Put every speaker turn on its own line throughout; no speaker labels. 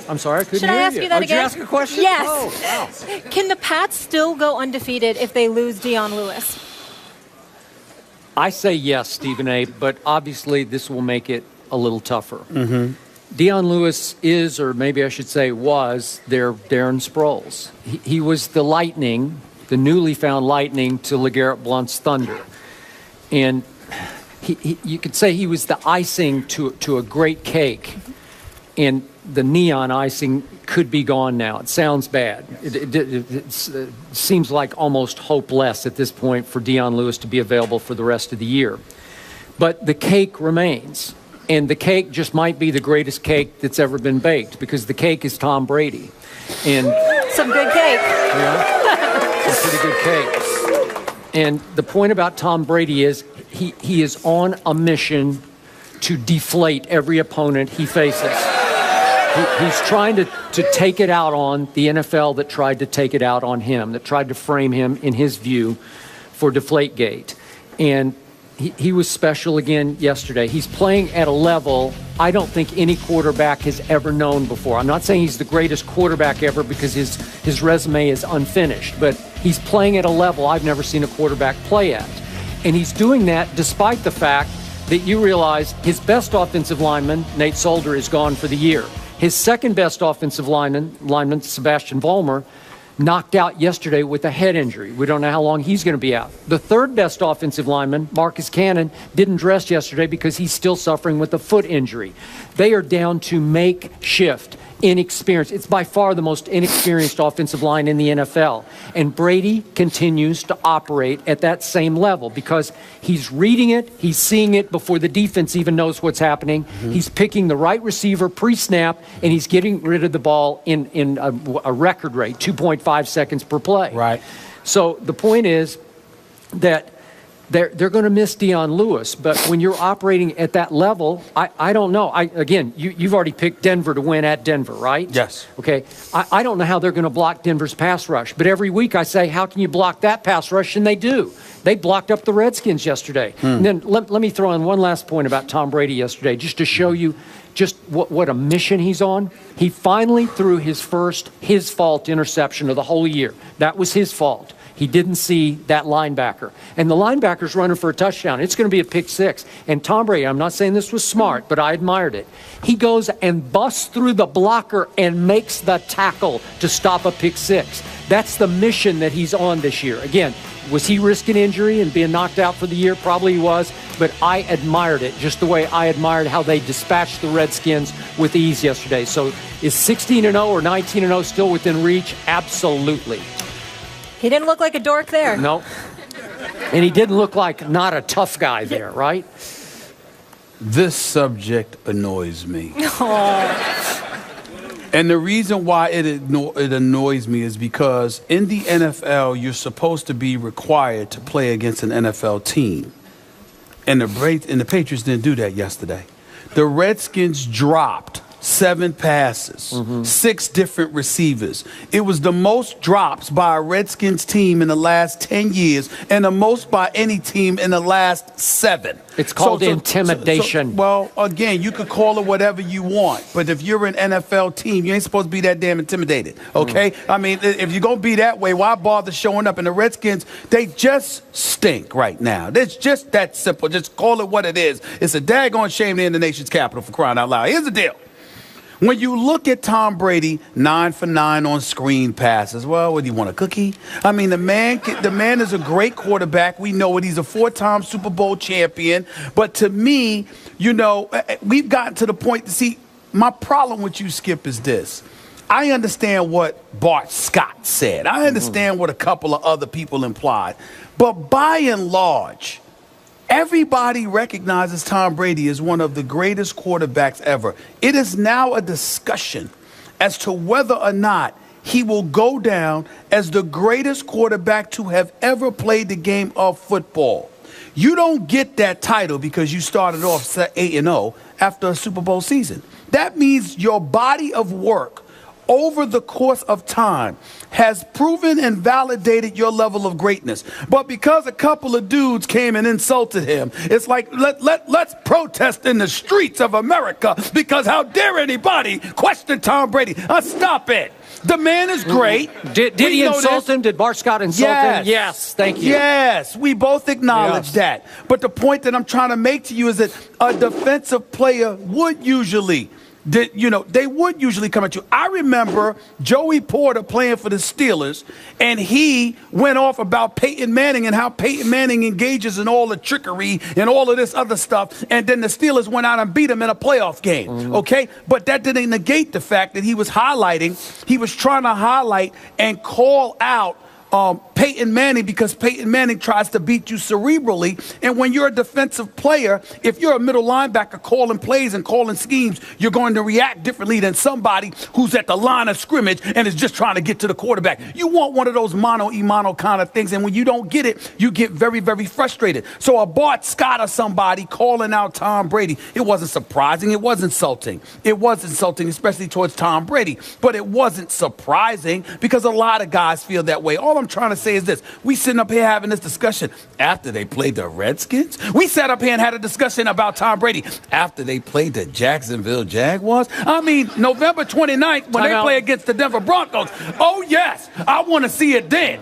I'm sorry, I couldn't
Should
hear
I ask you that
Did you
again?
ask a question?
Yes.
Oh, wow.
Can the Pats still go undefeated if they lose Dion Lewis?
I say yes, Stephen A., but obviously this will make it a little tougher.
Mm-hmm.
Dion Lewis is, or maybe I should say was, their Darren Sproles. He was the lightning, the newly found lightning to LeGarrette Blount's thunder. And you could say he was the icing to a great cake. And the neon icing could be gone now. It sounds bad. It seems like almost hopeless at this point for Dion Lewis to be available for the rest of the year. But the cake remains. And the cake just might be the greatest cake that's ever been baked, because the cake is Tom Brady. And
some good cake.
Yeah, some pretty good cake. And the point about Tom Brady is he is on a mission to deflate every opponent he faces. He's trying to take it out on the NFL that tried to take it out on him, that tried to frame him, in his view, for Deflategate. And he was special again yesterday. He's playing at a level I don't think any quarterback has ever known before. I'm not saying he's the greatest quarterback ever, because his resume is unfinished, but he's playing at a level I've never seen a quarterback play at. And he's doing that despite the fact that you realize his best offensive lineman, Nate Solder, is gone for the year. His second best offensive lineman, Sebastian Vollmer, knocked out yesterday with a head injury. We don't know how long he's going to be out. The third best offensive lineman, Marcus Cannon, didn't dress yesterday because he's still suffering with a foot injury. They are down to makeshift, inexperienced. It's by far the most inexperienced offensive line in the NFL. And Brady continues to operate at that same level because he's reading it, he's seeing it before the defense even knows what's happening. Mm-hmm. He's picking the right receiver pre-snap, and he's getting rid of the ball in a record rate, 2.5 seconds per play.
Right.
So the point is that they're going to miss Dion Lewis, but when you're operating at that level, I don't know. You've already picked Denver to win at Denver, right?
Yes.
Okay. I don't know how they're going to block Denver's pass rush, but every week I say, how can you block that pass rush? And they do. They blocked up the Redskins yesterday. And then let me throw in one last point about Tom Brady yesterday, just to show you just what a mission he's on. He finally threw his first his-fault interception of the whole year. That was his fault. He didn't see that linebacker. And the linebacker's running for a touchdown. It's going to be a pick six. And Tom Brady, I'm not saying this was smart, but I admired it. He goes and busts through the blocker and makes the tackle to stop a pick six. That's the mission that he's on this year. Again, was he risking injury and being knocked out for the year? Probably he was. But I admired it, just the way I admired how they dispatched the Redskins with ease yesterday. So is 16-0 or 19-0 still within reach? Absolutely.
He didn't look like a dork there.
No. And he didn't look like not a tough guy there, right?
This subject annoys me. And the reason why it annoys me is because in the NFL, you're supposed to be required to play against an NFL team. And the Patriots didn't do that yesterday. The Redskins dropped 7 passes, 6 different receivers. It was the most drops by a Redskins team in the last 10 years and the most by any team in the last 7.
It's called intimidation.
Well, again, you could call it whatever you want, but if you're an NFL team, you ain't supposed to be that damn intimidated, okay? I mean, if you're going to be that way, why bother showing up? And the Redskins, they just stink right now. It's just that simple. Just call it what it is. It's a daggone shame they're in the nation's capital, for crying out loud. Here's the deal. When you look at Tom Brady, 9 for 9 on screen passes. Well, what do you want, a cookie? I mean, the man is a great quarterback. We know it. He's a 4-time Super Bowl champion. But to me, we've gotten to the point to see, my problem with you, Skip, is this. I understand what Bart Scott said. I understand what a couple of other people implied. But by and large, everybody recognizes Tom Brady as one of the greatest quarterbacks ever. It is now a discussion as to whether or not he will go down as the greatest quarterback to have ever played the game of football. You don't get that title because you started off 8-0 after a Super Bowl season. That means your body of work over the course of time has proven and validated your level of greatness. But because a couple of dudes came and insulted him, it's like, let's protest in the streets of America because how dare anybody question Tom Brady? Stop it. The man is great.
Did he insult him? Did Bart Scott insult him? Yes, thank you.
Yes, we both acknowledge that. But the point that I'm trying to make to you is that a defensive player would usually they would usually come at you. I remember Joey Porter playing for the Steelers, and he went off about Peyton Manning and how Peyton Manning engages in all the trickery and all of this other stuff, and then the Steelers went out and beat him in a playoff game, okay? But that didn't negate the fact that he was trying to highlight and call out Peyton Manning because Peyton Manning tries to beat you cerebrally. And when you're a defensive player, if you're a middle linebacker calling plays and calling schemes, you're going to react differently than somebody who's at the line of scrimmage and is just trying to get to the quarterback. You want one of those mano-a-mano kind of things, and when you don't get it, you get very, very frustrated. So a Bart Scott or somebody calling out Tom Brady, it wasn't surprising. It was insulting. It was insulting, especially towards Tom Brady. But it wasn't surprising because a lot of guys feel that way. All I'm trying to say is this. We sitting up here having this discussion after they played the Redskins. We sat up here and had a discussion about Tom Brady after they played the Jacksonville Jaguars. I mean, November 29th when they play against the Denver Broncos. Oh, yes, I want to see it then.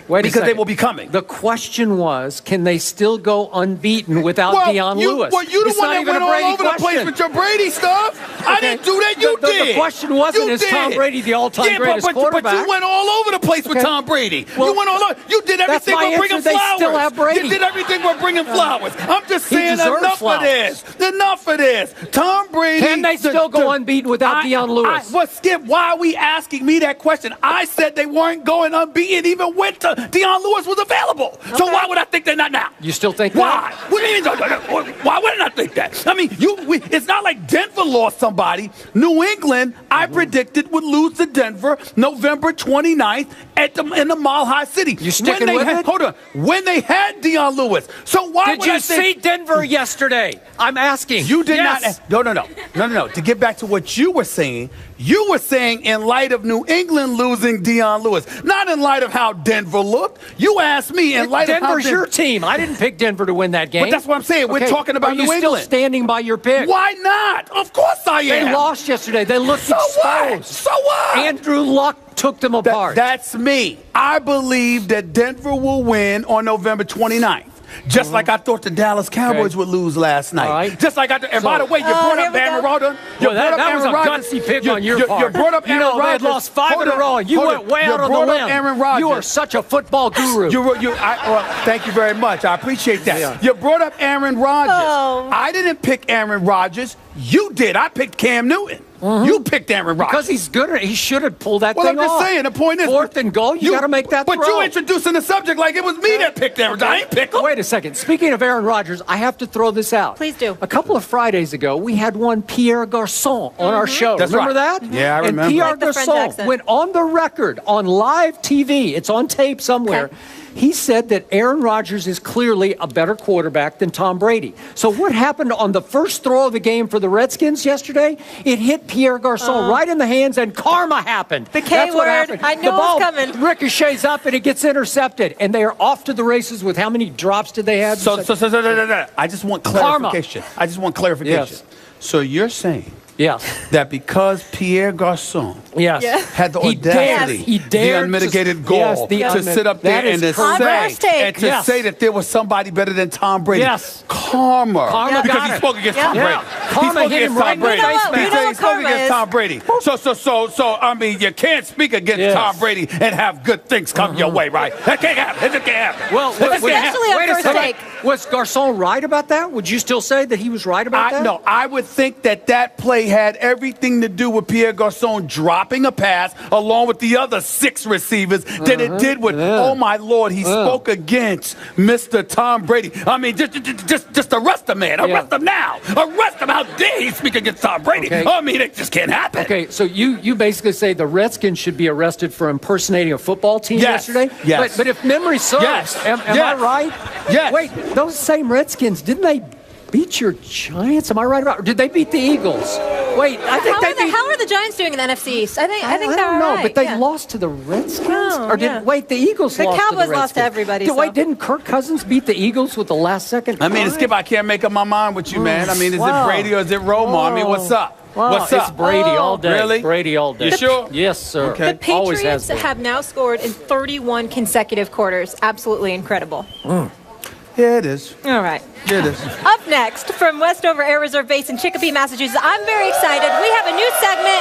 Because they will be coming.
The question was, can they still go unbeaten without Deion Lewis?
Well, you the one that went all over the place with your Brady stuff. Okay. I didn't do that. You did.
The question wasn't, is Tom Brady the all-time greatest quarterback?
But you went all over the place with Tom Brady.
Well,
you went all over. You did everything but bringing flowers.
They still have Brady.
You did everything but bringing flowers. I'm just saying enough of this. Enough of this. Tom Brady.
Can they still go unbeaten without Deion Lewis?
Well, Skip, why are we asking me that question? I said they weren't going unbeaten even with Deion Lewis was available. Okay. So why would I think they're not now?
You still think
why?
that?
What do you mean? Why would I not think that? I mean, it's not like Denver lost somebody. New England, I predicted, would lose to Denver November 29th in the Mile High City.
You sticking with it?
Hold on. When they had Deion Lewis. So why
did you see Denver yesterday? I'm asking.
You did not. No. To get back to what you were saying in light of New England losing Deion Lewis, not in light of how Denver looked. You asked me in light of how
Denver's your team. I didn't pick Denver to win that game.
But that's what I'm saying. We're talking about New England.
Are you still standing by your pick?
Why not? Of course I am.
They lost yesterday. They looked exposed.
So what?
Andrew Luck took them apart.
That's me. I believe that Denver will win on November 29th. Just like I thought the Dallas Cowboys would lose last night.
Right.
Just like and by the way, you brought up Aaron Rodgers.
That was a gutsy pick on your part.
You brought up Aaron Rodgers.
They had lost 5 in a row, and you went way out on the limb.
Aaron Rodgers.
You are such a football guru.
Thank you very much. I appreciate that. Yeah. You brought up Aaron Rodgers. Oh. I didn't pick Aaron Rodgers. You did. I picked Cam Newton. Mm-hmm. You picked Aaron Rodgers.
Because he's good. He should have pulled that thing off.
Well, I'm just saying. The point is,
4th and goal, you got to make that throw.
But you introducing the subject like it was me that picked Aaron Rodgers. I ain't pick him.
Wait a second. Speaking of Aaron Rodgers, I have to throw this out.
Please do.
A couple of Fridays ago, we had one Pierre Garçon on our show.
That's
remember
right.
that?
Yeah, I remember.
And Pierre Garçon went on the record on live TV. It's on tape somewhere. Okay. He said that Aaron Rodgers is clearly a better quarterback than Tom Brady. So what happened on the first throw of the game for the Redskins yesterday? It hit Pierre Garçon right in the hands, and karma happened.
The K word. I knew it was coming.
Ricochets up, and it gets intercepted. And they are off to the races with how many drops did they have?
So I just want clarification.
Karma.
I just want clarification.
Yes.
So you're saying
Yes.
that because Pierre Garçon had the audacity, the unmitigated gall to sit up there and to say that there was somebody better than Tom Brady.
Yes.
Karma because he spoke against Tom Brady.
Karma hit him right in the face.
He spoke against Tom Brady. So I mean, you can't speak against Tom Brady and have good things come your way, right? That can't happen. It can't happen.
Well,
especially on first take.
Was Garçon right about that? Would you still say that he was right about that?
No, I would think that play had everything to do with Pierre Garçon dropping a pass along with the other 6 receivers than it did with, oh my Lord, he spoke against Mr. Tom Brady. I mean, just arrest the man. Arrest him now. Arrest him. How dare he speak against Tom Brady? Okay. I mean, it just can't happen.
Okay, so you basically say the Redskins should be arrested for impersonating a football team yesterday?
Yes.
But if memory serves, am I right?
Yes.
Wait, those same Redskins, didn't they beat your Giants? Am I right about it? Or did they beat the Eagles? Wait, I think
How are the Giants doing in the NFC East? I think
I
they're
don't know,
all right.
but they
yeah.
lost to the Redskins.
Oh,
or did
yeah.
wait? The Eagles
The
lost.
Cowboys
to the Redskins.
lost to everybody, so.
Wait, didn't Kirk Cousins beat the Eagles with the last second?
I mean,
drive?
Skip, I can't make up my mind with you, man. I mean, is
Wow.
it Brady or is it Romo? I mean, what's up?
Wow,
What's
it's
up?
Brady all day.
Really?
Brady all day.
You sure?
Yes, sir.
Okay.
The
Always has
Patriots
been.
have now scored in 31 consecutive quarters. Absolutely incredible.
Yeah, it is.
All right.
Yeah, it is.
Up next, from Westover Air Reserve Base in Chicopee, Massachusetts, I'm very excited. We have a new segment.